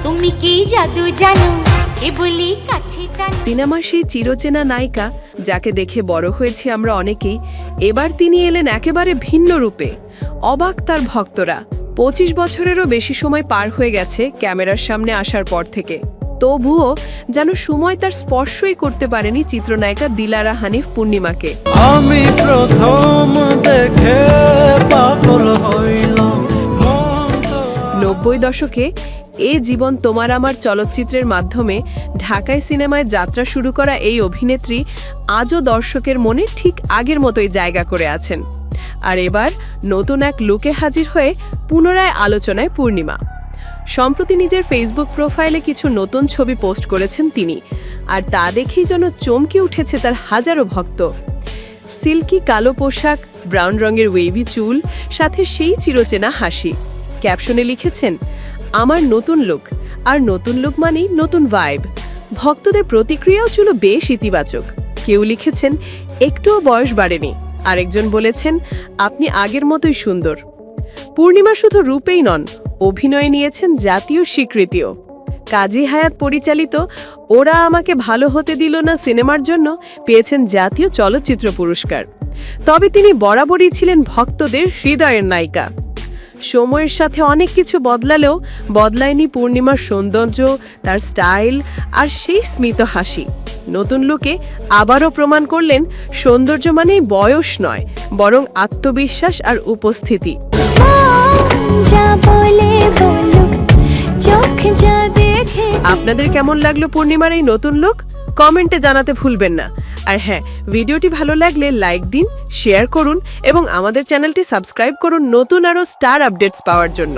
তুমি কি জাদু জানো এ বলি কাছে টানো। সিনেমার সেই চিরচেনা নায়িকা যাকে দেখে বড় হয়েছি আমরা অনেকেই, এবার তিনি এলেন একেবারে ভিন্ন রূপে। অবাক তার ভক্তরা। 25 বছরেরও বেশি সময় পার হয়ে গেছে ক্যামেরার সামনে আসার পর থেকে, তবুও যেন সময় তার স্পর্শই করতে পারেনি চিত্রনায়িকা দিলারা হানিফ পূর্ণিমাকে। আমি প্রথম দেখে পাগল হইলাম। 90 দশকে এ জীবন তোমার আমার চলচ্চিত্রের মাধ্যমে ঢাকায় সিনেমায় যাত্রা শুরু করা এই অভিনেত্রী আজও দর্শকের মনে ঠিক আগের মতোই জায়গা করে আছেন। আর এবার নতুন এক লুকে হাজির হয়ে পুনরায় আলোচনায় পূর্ণিমা। সম্প্রতি নিজের ফেসবুক প্রোফাইলে কিছু নতুন ছবি পোস্ট করেছেন তিনি, আর তা দেখেই যেন চমকে উঠেছে তার হাজারো ভক্ত। সিল্কি কালো পোশাক, ব্রাউন রঙের ওয়েভি চুল, সাথে সেই চিরচেনা হাসি। ক্যাপশনে লিখেছেন, আমার নতুন লুক, আর নতুন লুক মানেই নতুন ভাইব। ভক্তদের প্রতিক্রিয়াও ছিল বেশ ইতিবাচক। কেউ লিখেছেন, একটুও বয়স বাড়েনি। আরেকজন বলেছেন, আপনি আগের মতোই সুন্দর। পূর্ণিমা শুধু রূপেই নন, অভিনয়ে নিয়েছেন জাতীয় স্বীকৃতিও। কাজী হায়াত পরিচালিত ওরা আমাকে ভালো হতে দিল না সিনেমার জন্য পেয়েছেন জাতীয় চলচ্চিত্র পুরস্কার। তবে তিনি বরাবরই ছিলেন ভক্তদের হৃদয়ের নায়িকা। সময়ের সাথে অনেক কিছু বদলালেও বদলায়নি পূর্ণিমার সৌন্দর্য, তার স্টাইল আর সেই স্মিত হাসি। নতুন লুকে আবারও প্রমাণ করলেন সৌন্দর্য মানেই বয়স নয়, বরং আত্মবিশ্বাস আর উপস্থিতি। আপনাদের কেমন লাগলো পূর্ণিমার এই নতুন লুক? কমেন্টে জানাতে ভুলবেন না। আর হ্যাঁ, ভিডিওটি ভালো লাগলে লাইক দিন, শেয়ার করুন এবং আমাদের চ্যানেলটি সাবস্ক্রাইব করুন নতুন আরও স্টার আপডেটস পাওয়ার জন্য।